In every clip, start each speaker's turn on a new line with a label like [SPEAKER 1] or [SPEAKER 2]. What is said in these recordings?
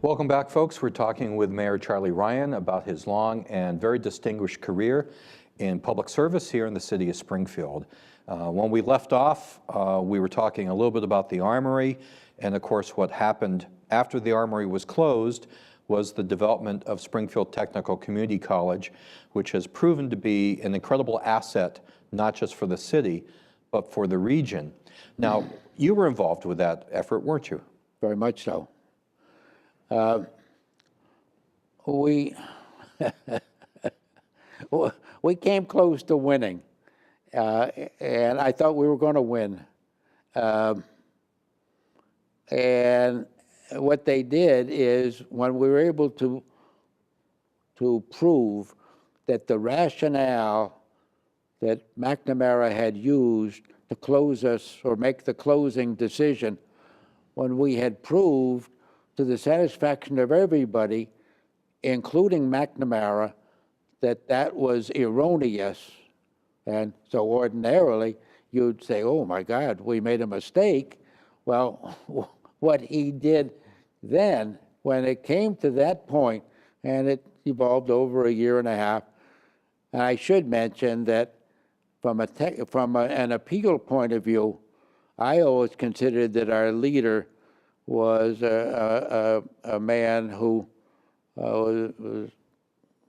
[SPEAKER 1] Welcome back, folks. We're talking with Mayor Charlie Ryan about his long and very distinguished career in public service here in the city of Springfield. When we left off, we were talking a little bit about the Armory, and of course what happened after the Armory was closed was the development of Springfield Technical Community College, which has proven to be an incredible asset, not just for the city, but for the region. Now, you were involved with that effort, weren't you?
[SPEAKER 2] Very much so. We came close to winning, and I thought we were going to win. And what they did is, when we were able to prove that the rationale that McNamara had used to close us or make the closing decision, when we had proved to the satisfaction of everybody, including McNamara, that that was erroneous. And so ordinarily you'd say, oh my God, we made a mistake. Well, what he did then, when it came to that point, and it evolved over a year and a half, and I should mention that from an appeal point of view, I always considered that our leader was a man who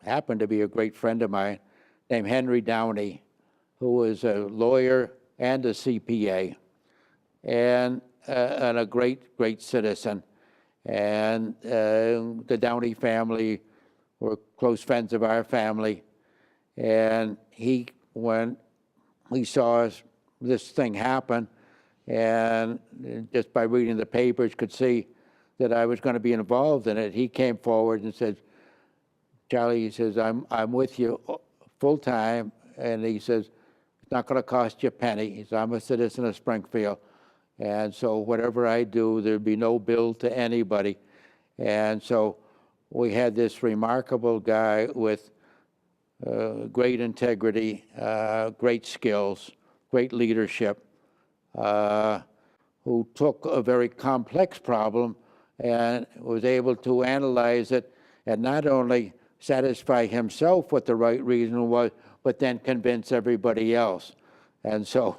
[SPEAKER 2] happened to be a great friend of mine, named Henry Downey, who was a lawyer and a CPA, and a great citizen. And the Downey family were close friends of our family. And when he saw this thing happen, and just by reading the papers could see that I was going to be involved in it, he came forward and said, Charlie, he says, I'm with you full time, and he says, it's not going to cost you a penny. He says, I'm a citizen of Springfield, and so whatever I do, there'd be no bill to anybody. And so we had this remarkable guy with great integrity, great skills, great leadership, who took a very complex problem and was able to analyze it and not only satisfy himself what the right reason was, but then convince everybody else. And so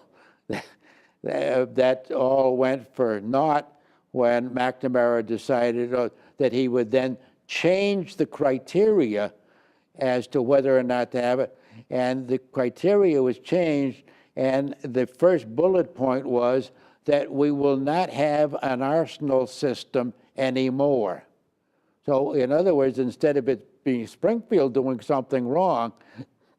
[SPEAKER 2] that all went for naught when McNamara decided that he would then change the criteria as to whether or not to have it. And the criteria was changed, and the first bullet point was that we will not have an arsenal system anymore. So in other words, instead of it being Springfield doing something wrong,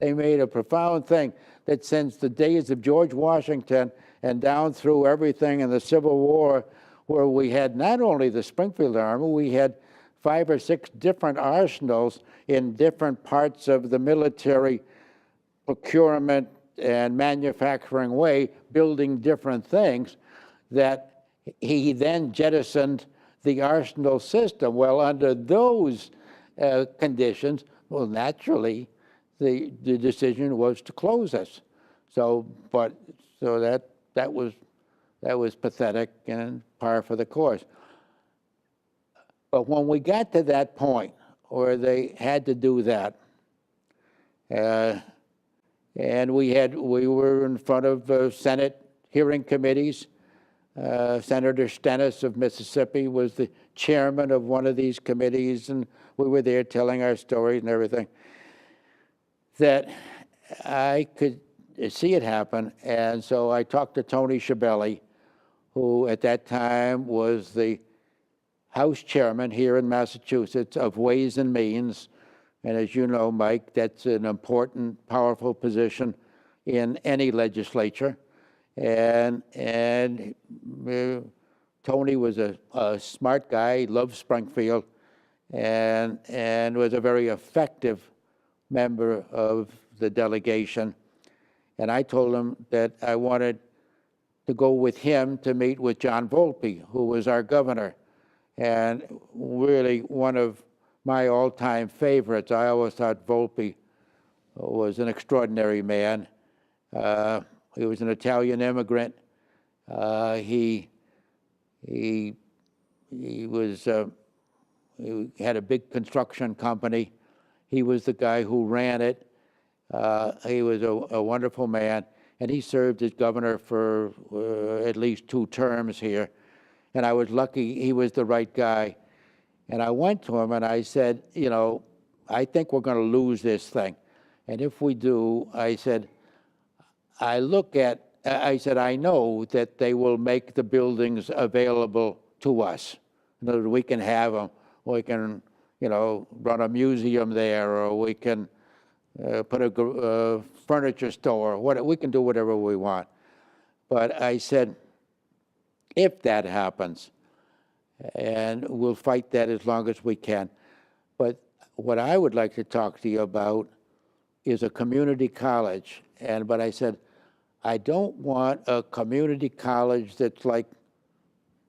[SPEAKER 2] they made a profound thing that since the days of George Washington and down through everything in the Civil War, where we had not only the Springfield Army, we had 5 or 6 different arsenals in different parts of the military procurement and manufacturing way, building different things, that he then jettisoned the arsenal system. Well, under those conditions, well, naturally, the decision was to close us. So that was pathetic and par for the course. But when we got to that point where they had to do that, and we were in front of Senate hearing committees. Senator Stennis of Mississippi was the chairman of one of these committees, and we were there telling our stories and everything, that I could see it happen. And so I talked to Tony Schiavelli, who at that time was the House chairman here in Massachusetts of Ways and Means. And as you know, Mike, that's an important, powerful position in any legislature. And Tony was a smart guy, he loved Springfield, and was a very effective member of the delegation. And I told him that I wanted to go with him to meet with John Volpe, who was our governor, and really one of my all-time favorites. I always thought Volpe was an extraordinary man. He was an Italian immigrant. He was he had a big construction company. He was the guy who ran it. He was a wonderful man, and he served as governor for at least 2 terms here. And I was lucky he was the right guy. And I went to him and I said, you know, I think we're going to lose this thing. And if we do, I said, I said, I know that they will make the buildings available to us. In other words, we can have them. We can, you know, run a museum there, or we can put a furniture store. We can do whatever we want. But I said, if that happens, and we'll fight that as long as we can. But what I would like to talk to you about is a community college. But I said, I don't want a community college that's like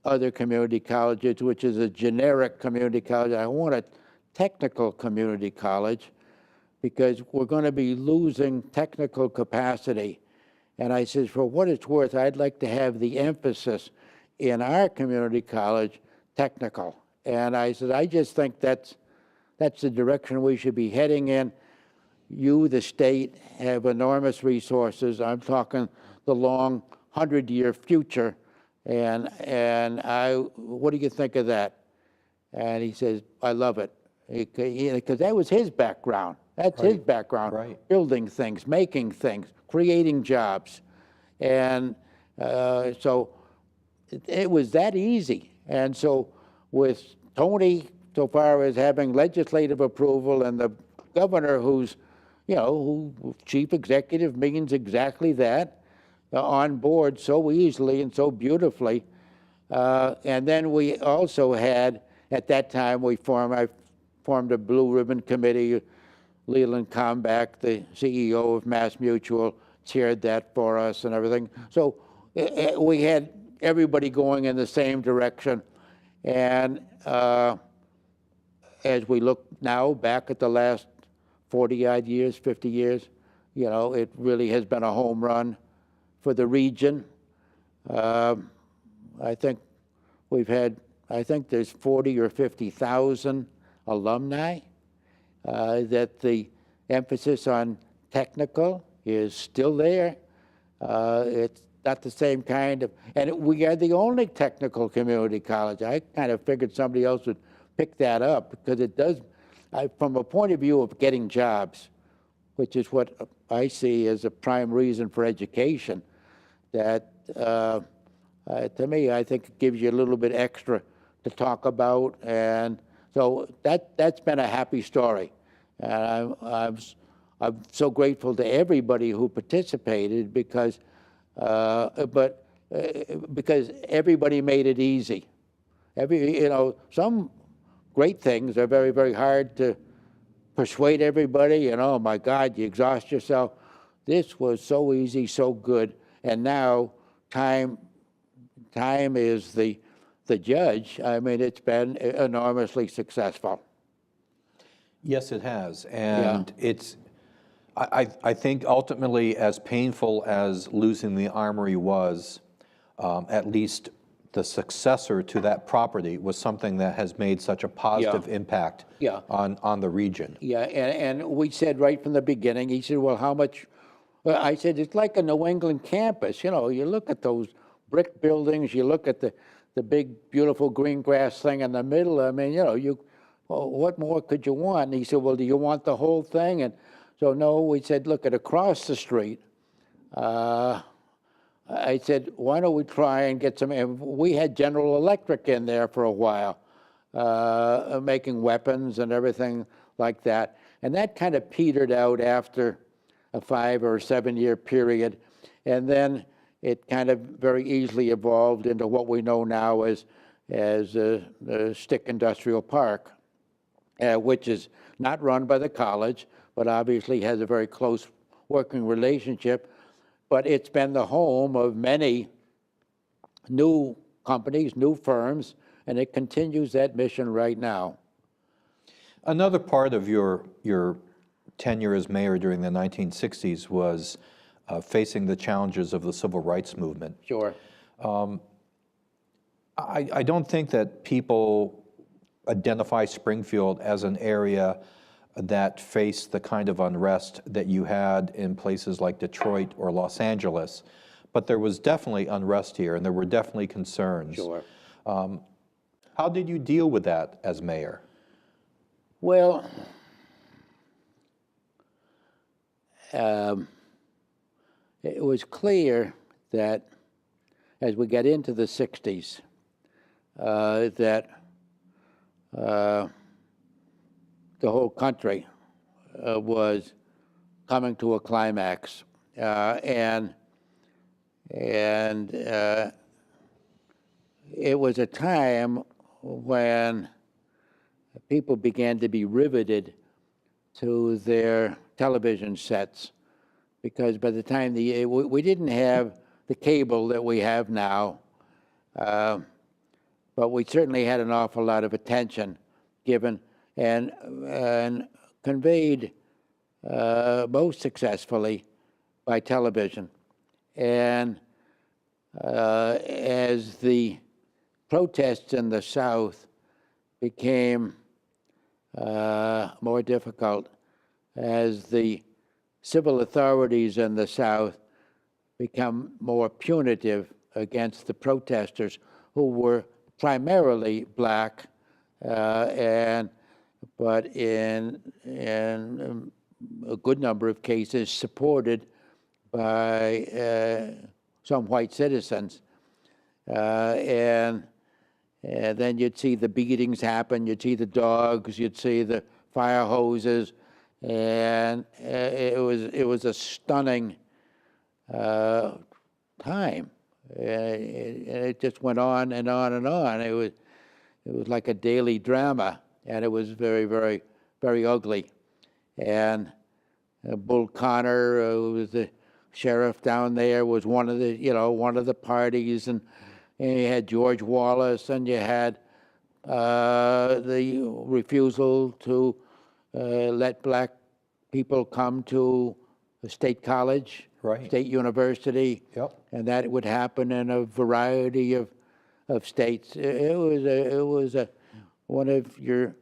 [SPEAKER 2] other community colleges, which is a generic community college. I want a technical community college, because we're going to be losing technical capacity. And I said, for what it's worth, I'd like to have the emphasis in our community college technical. And I said, I just think that's the direction we should be heading in. You, the state, have enormous resources. I'm talking the long 100-year future. And what do you think of that? And he says, I love it. Because that was his background. That's his background.
[SPEAKER 1] Right.
[SPEAKER 2] Building things, making things, creating jobs. And so it was that easy. And so with Tony, so far as having legislative approval, and the governor who's, you know, who chief executive means exactly that, on board so easily and so beautifully. And then we also had, at that time, I formed a Blue Ribbon Committee. Leland Combach, the CEO of Mass Mutual, chaired that for us and everything. So we had everybody going in the same direction. And as we look now back at the last 40-odd years, 50 years, you know, it really has been a home run for the region. I think there's 40 or 50,000 alumni. That the emphasis on technical is still there. It's not the same kind of, and we are the only technical community college. I kind of figured somebody else would pick that up, because it does, from a point of view of getting jobs, which is what I see as a prime reason for education, that to me, I think it gives you a little bit extra to talk about. And so that's been a happy story. And I'm so grateful to everybody who participated, because because everybody made it easy. You know, some great things are very, very hard to persuade everybody, and oh my God, you exhaust yourself. This was so easy, so good. And now time is the judge. I mean, it's been enormously successful.
[SPEAKER 1] Yes, it has. And it's, I think ultimately, as painful as losing the armory was, at least the successor to that property was something that has made such a positive impact on the region. Yeah,
[SPEAKER 2] and we said right from the beginning, he said, well, how much? Well, I said, it's like a New England campus. You know, you look at those brick buildings, you look at the big, beautiful green grass thing in the middle. I mean, you know, well, what more could you want? And he said, well, do you want the whole thing? And so, no, we said, look, at across the street, I said, why don't we try and get some, and we had General Electric in there for a while, making weapons and everything like that. And that kind of petered out after a 5 or 7 year period. And then it kind of very easily evolved into what we know now as the Stick Industrial Park, which is not run by the college, but obviously has a very close working relationship. But it's been the home of many new companies, new firms, and it continues that mission right now.
[SPEAKER 1] Another part of your tenure as mayor during the 1960s was facing the challenges of the civil rights movement.
[SPEAKER 2] Sure.
[SPEAKER 1] I don't think that people identify Springfield as an area that faced the kind of unrest that you had in places like Detroit or Los Angeles. But there was definitely unrest here, and there were definitely concerns.
[SPEAKER 2] Sure.
[SPEAKER 1] How did you deal with that as mayor?
[SPEAKER 2] Well, it was clear that as we get into the 60s, that the whole country was coming to a climax, and it was a time when people began to be riveted to their television sets, because by the time we didn't have the cable that we have now, but we certainly had an awful lot of attention given and conveyed most successfully by television. And as the protests in the South became more difficult, as the civil authorities in the South become more punitive against the protesters, who were primarily black, but in a good number of cases supported by some white citizens. And then you'd see the beatings happen, you'd see the dogs, you'd see the fire hoses, and it was a stunning time. It just went on and on and on. It was like a daily drama, and it was very, very, very ugly. And Bull Connor, who was the sheriff down there, was one of the parties, and you had George Wallace, and you had the refusal to let black people come to a state college,
[SPEAKER 1] Right.
[SPEAKER 2] state university,
[SPEAKER 1] Yep.
[SPEAKER 2] and that would happen in a variety of states. It was one of your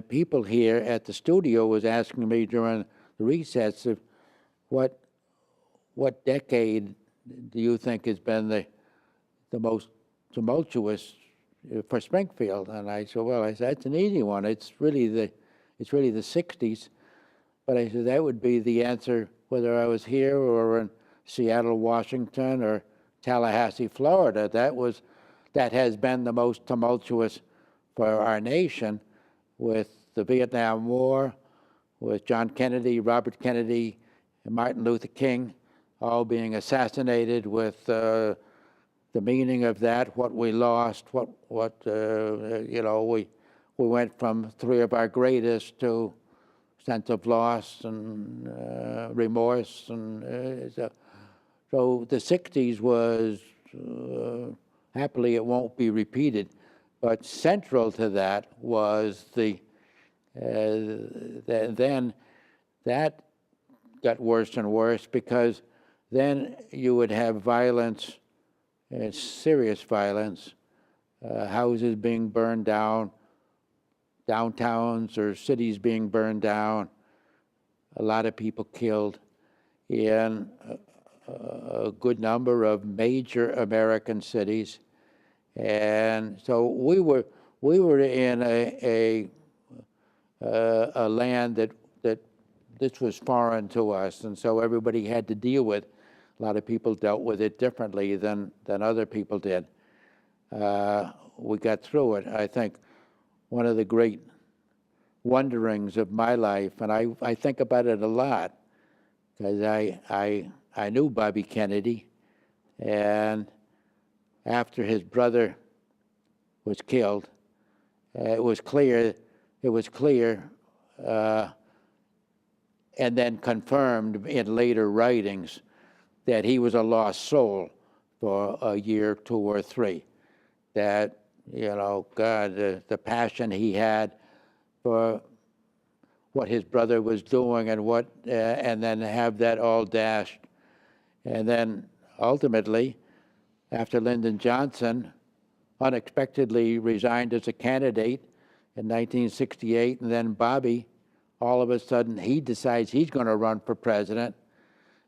[SPEAKER 2] people here at the studio was asking me during the recess of what decade do you think has been the most tumultuous for Springfield? And I said, well, that's an easy one. It's really the 60s. But I said that would be the answer whether I was here or in Seattle, Washington, or Tallahassee, Florida. That has been the most tumultuous for our nation, with the Vietnam War, with John Kennedy, Robert Kennedy, and Martin Luther King all being assassinated, with the meaning of that, what we lost, we went from three of our greatest to sense of loss and remorse, and so the 60s was, happily it won't be repeated, but central to that was then that got worse and worse, because then you would have violence, serious violence, houses being burned down, downtowns or cities being burned down, a lot of people killed in a good number of major American cities. And so we were in a land that this was foreign to us, and so everybody had to deal with. A lot of people dealt with it differently than other people did. We got through it. I think one of the great wonderings of my life, and I think about it a lot, because I knew Bobby Kennedy, and after his brother was killed, it was clear, and then confirmed in later writings, that he was a lost soul for a year, 2 or 3. That, God, the passion he had for what his brother was doing, and then have that all dashed. And then ultimately, after Lyndon Johnson unexpectedly resigned as a candidate in 1968, and then Bobby, all of a sudden, he decides he's going to run for president,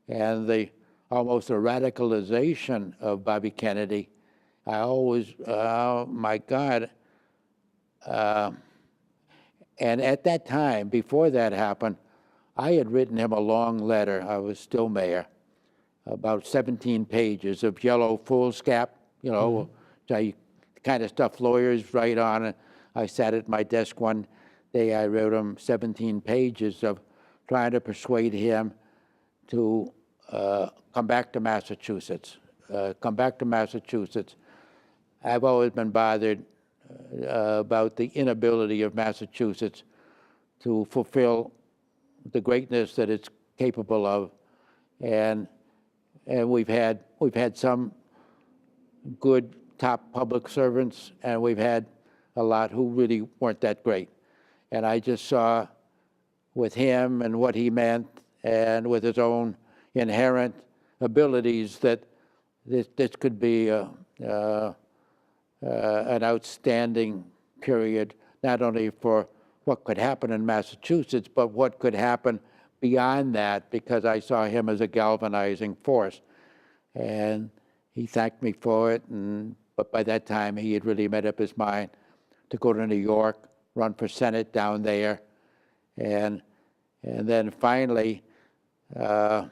[SPEAKER 2] and the almost a radicalization of Bobby Kennedy. I always, oh my God. And at that time, before that happened, I had written him a long letter. I was still mayor, about 17 pages of yellow foolscap, you know, the kind of stuff lawyers write on. And I sat at my desk one day, I wrote him 17 pages of trying to persuade him to come back to Massachusetts, come back to Massachusetts. I've always been bothered about the inability of Massachusetts to fulfill the greatness that it's capable of, and we've had some good top public servants, and we've had a lot who really weren't that great. And I just saw with him and what he meant, and with his own inherent abilities, that this could be an outstanding period, not only for what could happen in Massachusetts, but what could happen beyond that, because I saw him as a galvanizing force. And he thanked me for it, but by that time he had really made up his mind to go to New York, run for Senate down there, and then finally to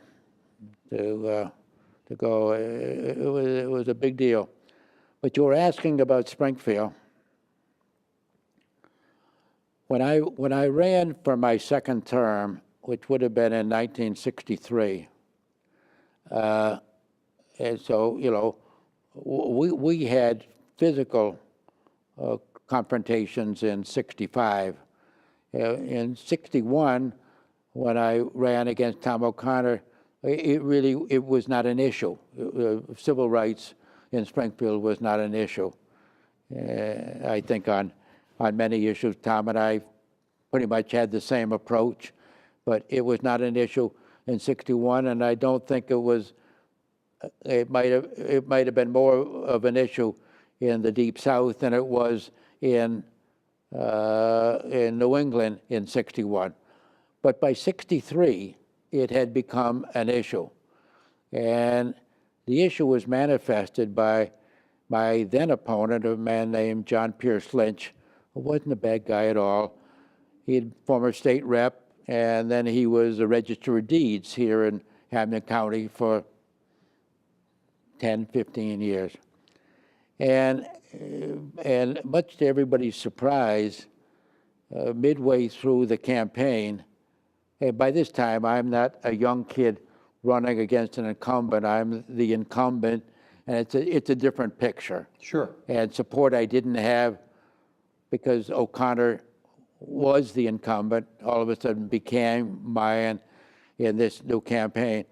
[SPEAKER 2] go. It was a big deal. But you were asking about Springfield. When I ran for my second term, which would have been in 1963, and so, you know, we had physical confrontations in 65. In 61, when I ran against Tom O'Connor, it was not an issue. Civil rights in Springfield was not an issue. I think on many issues, Tom and I pretty much had the same approach, but it was not an issue in 61, and I don't think it was. It might have been more of an issue in the Deep South than it was in New England in 61. But by 63, it had become an issue, and the issue was manifested by my then opponent, a man named John Pierce Lynch, who wasn't a bad guy at all. He'd former state rep, and then he was a register of deeds here in Hampden County for 10, 15 years. And much to everybody's surprise, midway through the campaign, and by this time I'm not a young kid running against an incumbent, I'm the incumbent, and it's a different picture.
[SPEAKER 1] Sure.
[SPEAKER 2] And support I didn't have because O'Connor was the incumbent, all of a sudden became mine in this new campaign.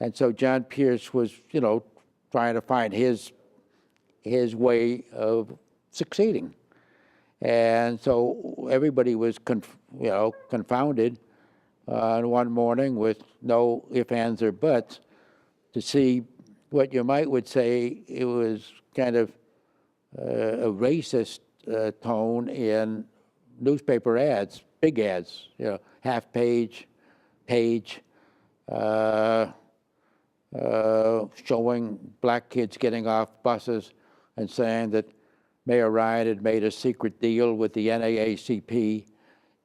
[SPEAKER 2] And so John Pierce was, you know, trying to find his way of succeeding. And so everybody was confounded one morning with no ifs, ands, or buts to see what you would say it was kind of a racist tone in newspaper ads, big ads, you know, half page, showing black kids getting off buses and saying that Mayor Ryan had made a secret deal with the NAACP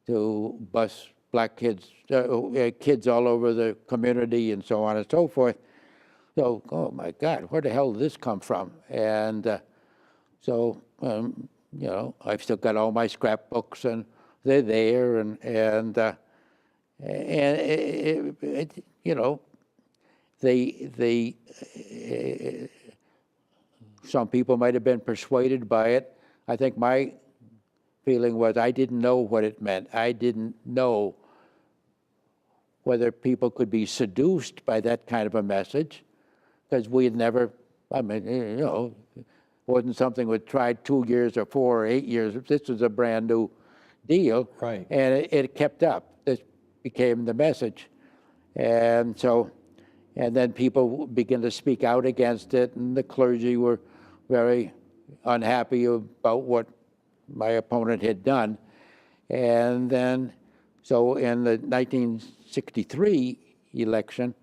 [SPEAKER 2] to bus black kids, kids all over the community and so on and so forth. So, oh my God, where the hell did this come from? And so, you know, I've still got all my scrapbooks, and they're there, and you know, some people might have been persuaded by it. I think my feeling was I didn't know what it meant. I didn't know whether people could be seduced by that kind of a message, because we had never, I mean, you know, it wasn't something we tried 2 years or 4 or 8 years. This was a brand new deal.
[SPEAKER 1] Right.
[SPEAKER 2] And it kept up. This became the message. And so, and then people began to speak out against it, and the clergy were very, unhappy about what my opponent had done. And then, so in the 1963 election,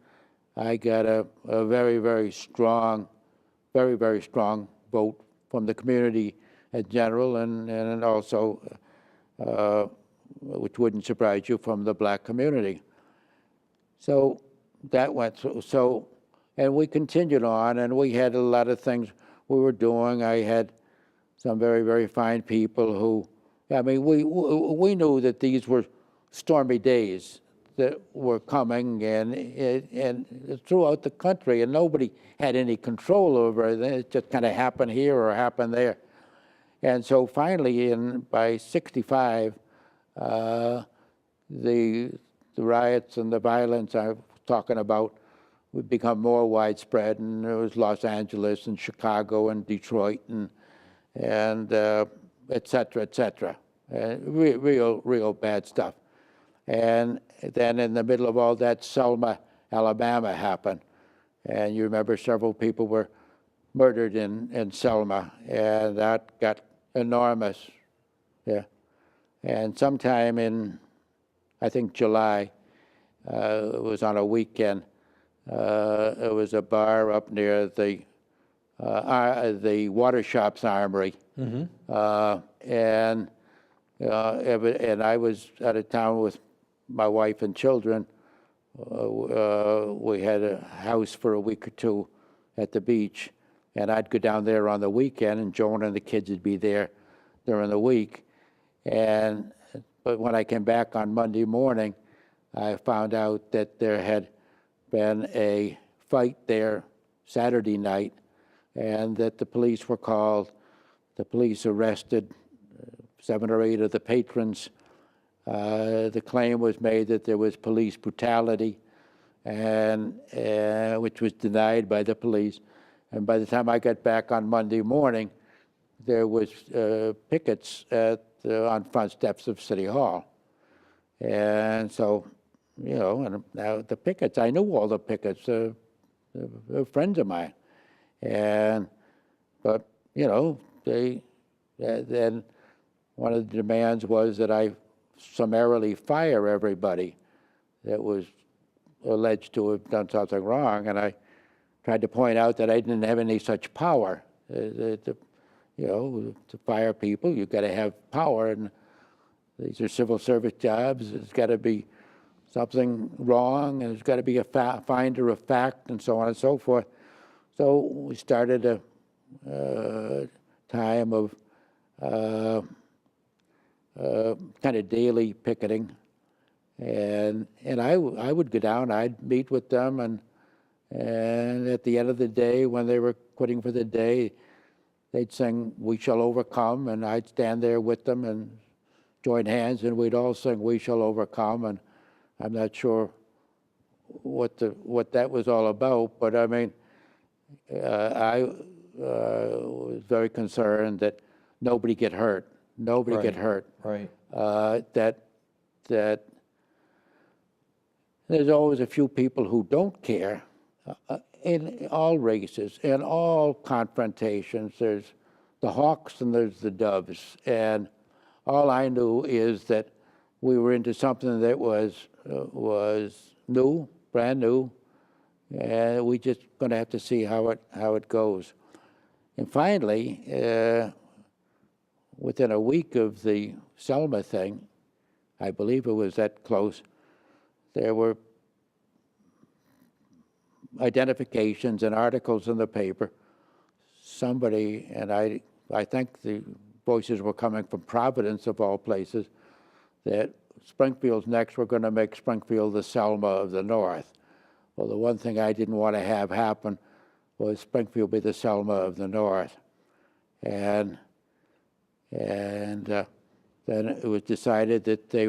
[SPEAKER 2] I got a very, very strong vote from the community in general, and also, which wouldn't surprise you, from the black community. So that went through. So, and we continued on, and we had a lot of things we were doing. I had some very, very fine people who, I mean, we knew that these were stormy days that were coming, and throughout the country, and nobody had any control over it. It just kind of happened here or happened there. And so finally, by 65, the riots and the violence I'm talking about would become more widespread, and there was Los Angeles and Chicago and Detroit and et cetera, et cetera. Real bad stuff. And then in the middle of all that, Selma, Alabama happened. And you remember several people were murdered in Selma, and that got enormous. Yeah. And sometime in, I think, July, it was on a weekend, it was a bar up near the Water Shops Armory. Mm-hmm. And I was out of town with my wife and children. We had a house for a week or two at the beach, and I'd go down there on the weekend, and Joan and the kids would be there during the week. But when I came back on Monday morning, I found out that there had been a fight there Saturday night, and that the police were called. The police arrested 7 or 8 of the patrons. The claim was made that there was police brutality, and which was denied by the police. And by the time I got back on Monday morning, there was pickets on front steps of City Hall. And so, you know, and now the pickets, I knew all the pickets, they're friends of mine. But, you know, then one of the demands was that I summarily fire everybody that was alleged to have done something wrong. And I tried to point out that I didn't have any such power. You know, to fire people, you've got to have power, and these are civil service jobs. There's got to be something wrong, and there's got to be a finder of fact, and so on and so forth. So we started a time of kind of daily picketing, and I would go down, I'd meet with them, and at the end of the day, when they were quitting for the day, they'd sing "We Shall Overcome," and I'd stand there with them and join hands, and we'd all sing "We Shall Overcome." And I'm not sure what that was all about, but I mean, I was very concerned that nobody get hurt. Nobody get hurt.
[SPEAKER 1] Right.
[SPEAKER 2] That there's always a few people who don't care. In all races, in all confrontations, there's the hawks and there's the doves. And all I knew is that we were into something that was new, brand new, and we just going to have to see how it goes. And finally, within a week of the Selma thing, I believe it was that close, there were identifications and articles in the paper. Somebody, and I think the voices were coming from Providence of all places, that Springfield's next, we're going to make Springfield the Selma of the North. Well, the one thing I didn't want to have happen was Springfield be the Selma of the North. And then it was decided that they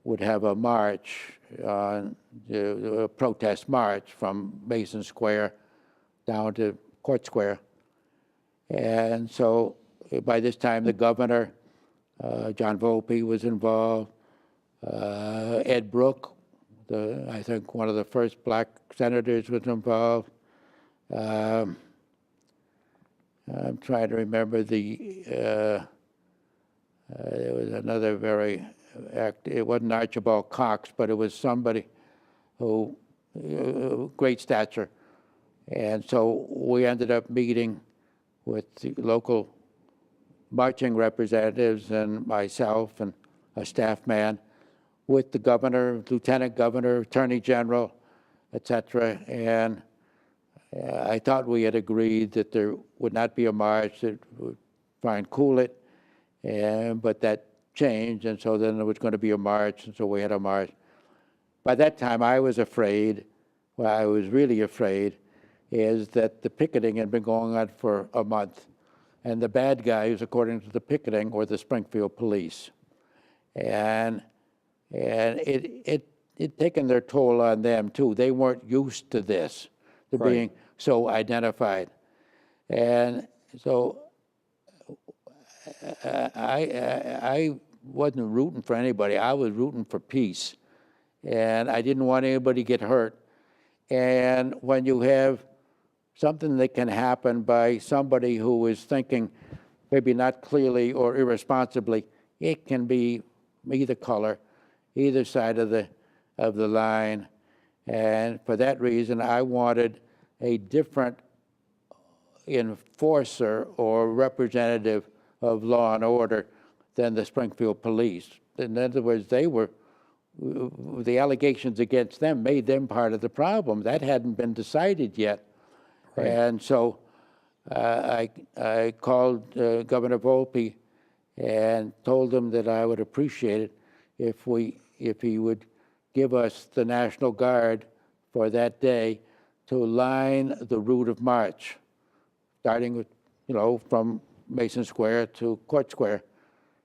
[SPEAKER 2] would have a march, a protest march from Mason Square down to Court Square. And so by this time, the governor, John Volpe, was involved. Ed Brooke, I think one of the first black senators, was involved. I'm trying to remember there was another it wasn't Archibald Cox, but it was somebody who, great stature. And so we ended up meeting with the local marching representatives and myself and a staff man with the governor, lieutenant governor, attorney general, et cetera. And I thought we had agreed that there would not be a march, that would try and cool it, but that changed, and so then there was going to be a march, and so we had a march. By that time, I was afraid, well, I was really afraid, is that the picketing had been going on for a month, and the bad guys, according to the picketing, were the Springfield police. And it taken their toll on them, too. They weren't used to this, to
[SPEAKER 1] Right.
[SPEAKER 2] being so identified. And so I wasn't rooting for anybody. I was rooting for peace. And I didn't want anybody to get hurt. And when you have something that can happen by somebody who is thinking maybe not clearly or irresponsibly, it can be either color, either side of the line. And for that reason, I wanted a different enforcer or representative of law and order than the Springfield police. In other words, the allegations against them made them part of the problem. That hadn't been decided yet. Right. And so I called Governor Volpe and told him that I would appreciate it if he would give us the National Guard for that day to line the route of march, starting with, from Mason Square to Court Square.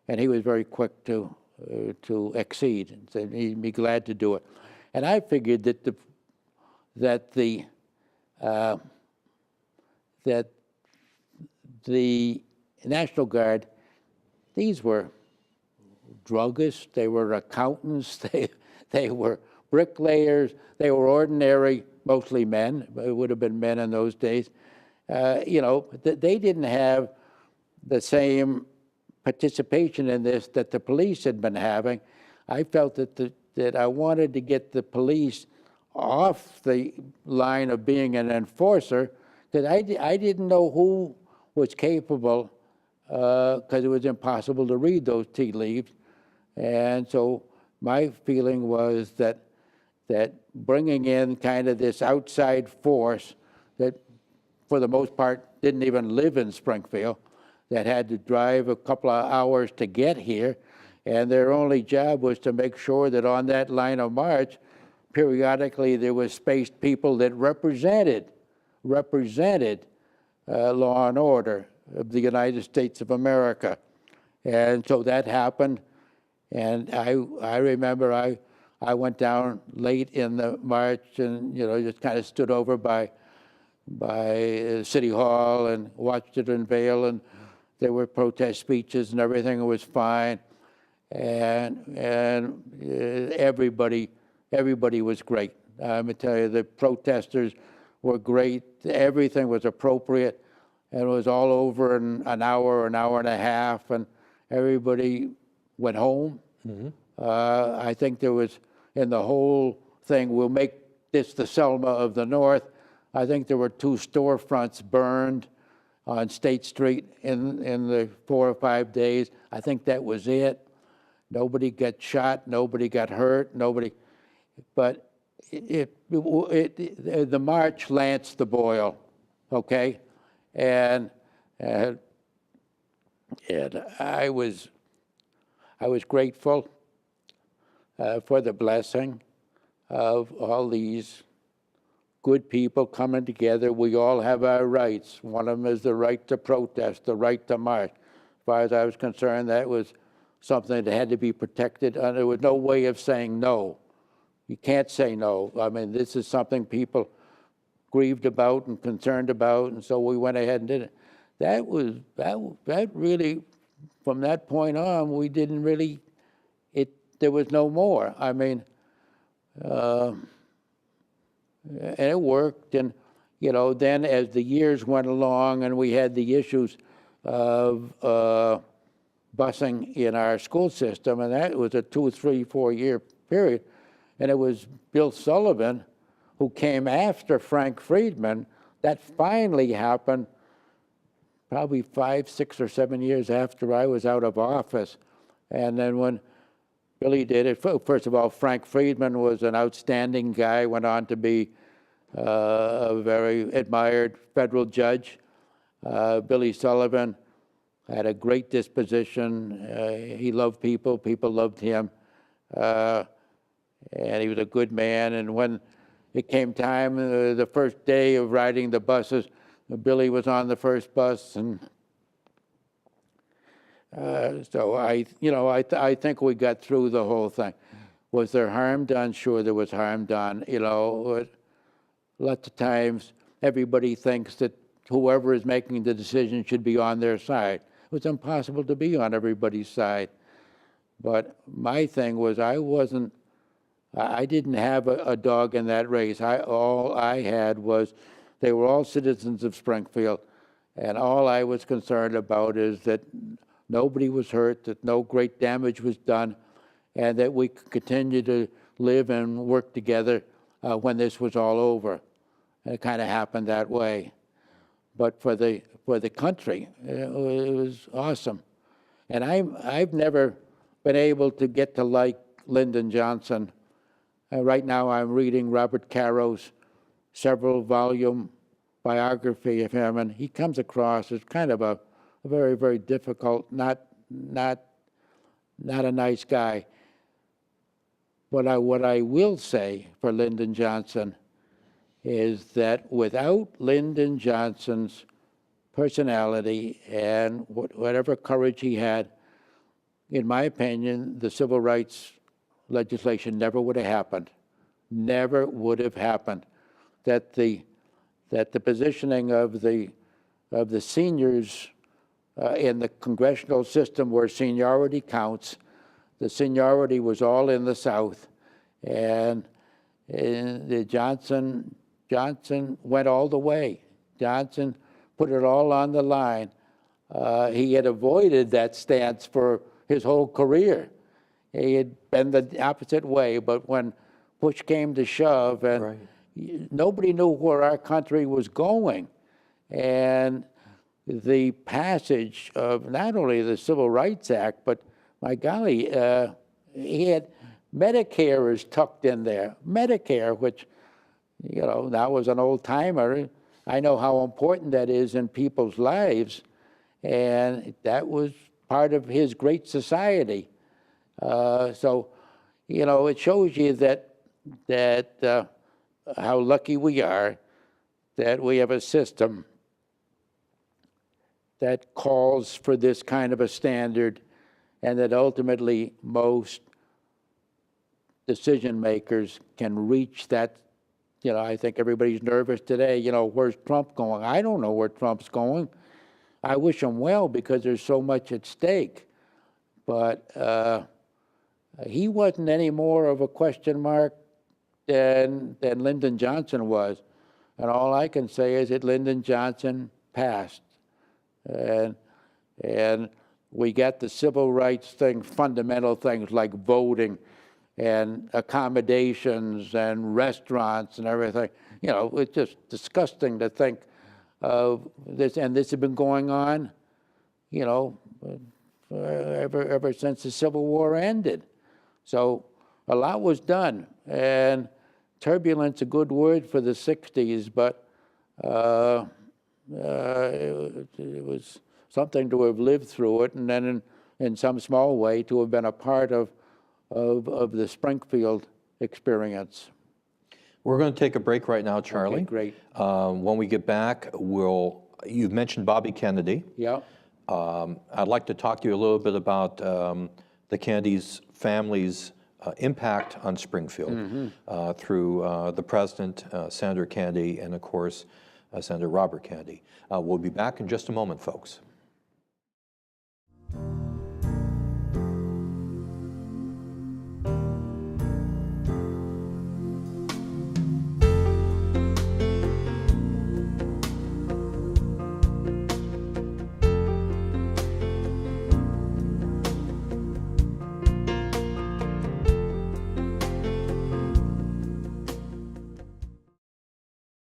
[SPEAKER 2] And he was very quick to accede and said he'd be glad to do it. And I figured that the National Guard, these were druggists, they were accountants, they were bricklayers, they were ordinary, mostly men. It would have been men in those days. They didn't have the same participation in this that the police had been having. I felt that I wanted to get the police off the line of being an enforcer, because I didn't know who was capable, because it was impossible to read those tea leaves. And so my feeling was that bringing in kind of this outside force that for the most part didn't even live in Springfield, that had to drive a couple of hours to get here, and their only job was to make sure that on that line of march, periodically there was spaced people that represented law and order of the United States of America. And so that happened, and I remember I went down late in the march and just kind of stood over by City Hall and watched it unveil, and there were protest speeches and everything was fine, and everybody was great. I'm gonna tell you, the protesters were great. Everything was appropriate, and it was all over in an hour and a half, and everybody went home. Mm-hmm. I think there was, in the whole thing, we'll make this the Selma of the North, I think there were 2 storefronts burned on State Street in the 4 or 5 days. I think that was it. Nobody got shot, nobody got hurt, but the march lanced the boil, okay? And I was grateful for the blessing of all these good people coming together. We all have our rights. One of them is the right to protest, the right to march. As far as I was concerned, that was something that had to be protected, and there was no way of saying no. You can't say no. I mean, this is something people grieved about and concerned about, and so we went ahead and did it. That really, from that point on, we didn't really, there was no more. I mean, and it worked, and you know, then as the years went along and we had the issues of busing in our school system, and that was a 2, 3, 4 year period, and it was Bill Sullivan who came after Frank Friedman. That finally happened probably 5, 6, or 7 years after I was out of office. And then when Billy did it, first of all, Frank Friedman was an outstanding guy, went on to be a very admired federal judge. Billy Sullivan had a great disposition. He loved people, people loved him. And he was a good man. And when it came time, the first day of riding the buses, Billy was on the first bus, and so I think we got through the whole thing. Was there harm done? Sure, there was harm done. You know, lots of times everybody thinks that whoever is making the decision should be on their side. It was impossible to be on everybody's side. But my thing was I didn't have a dog in that race. All I had was they were all citizens of Springfield, and all I was concerned about is that nobody was hurt, that no great damage was done, and that we could continue to live and work together when this was all over. And it kind of happened that way. But for the country, it was awesome. And I've never been able to get to like Lyndon Johnson. Right now I'm reading Robert Caro's several-volume biography of him, and he comes across as kind of a very, very difficult, not a nice guy. But what I will say for Lyndon Johnson is that without Lyndon Johnson's personality and whatever courage he had, in my opinion, the civil rights legislation never would have happened. Never would have happened. That the positioning of the seniors in the congressional system where seniority counts, the seniority was all in the South, and Johnson went all the way. Johnson put it all on the line. He had avoided that stance for his whole career. He had been the opposite way, but when push came to shove, and
[SPEAKER 1] right.
[SPEAKER 2] Nobody knew where our country was going, and the passage of not only the Civil Rights Act, but my golly, he had Medicare is tucked in there. Medicare, which, you know, that was an old timer. I know how important that is in people's lives, and that was part of his great society. So, you know, it shows you that how lucky we are that we have a system that calls for this kind of a standard, and that ultimately most decision makers can reach that. You know, I think everybody's nervous today. You know, where's Trump going? I don't know where Trump's going. I wish him well because there's so much at stake. But he wasn't any more of a question mark than Lyndon Johnson was. And all I can say is that Lyndon Johnson passed. And we got the civil rights thing, fundamental things like voting and accommodations and restaurants and everything. You know, it's just disgusting to think of this, and this has been going on, you know, ever since the Civil War ended. So a lot was done, and turbulence, a good word for the 60s, but it was something to have lived through it, and then in some small way to have been a part of the Springfield experience.
[SPEAKER 1] We're going to take a break right now, Charlie.
[SPEAKER 2] Okay, great.
[SPEAKER 1] When we get back, you've mentioned Bobby Kennedy.
[SPEAKER 2] Yeah.
[SPEAKER 1] I'd like to talk to you a little bit about the Kennedy's family's impact on Springfield through the president, Senator Kennedy, and of course, Senator Robert Kennedy. We'll be back in just a moment, folks.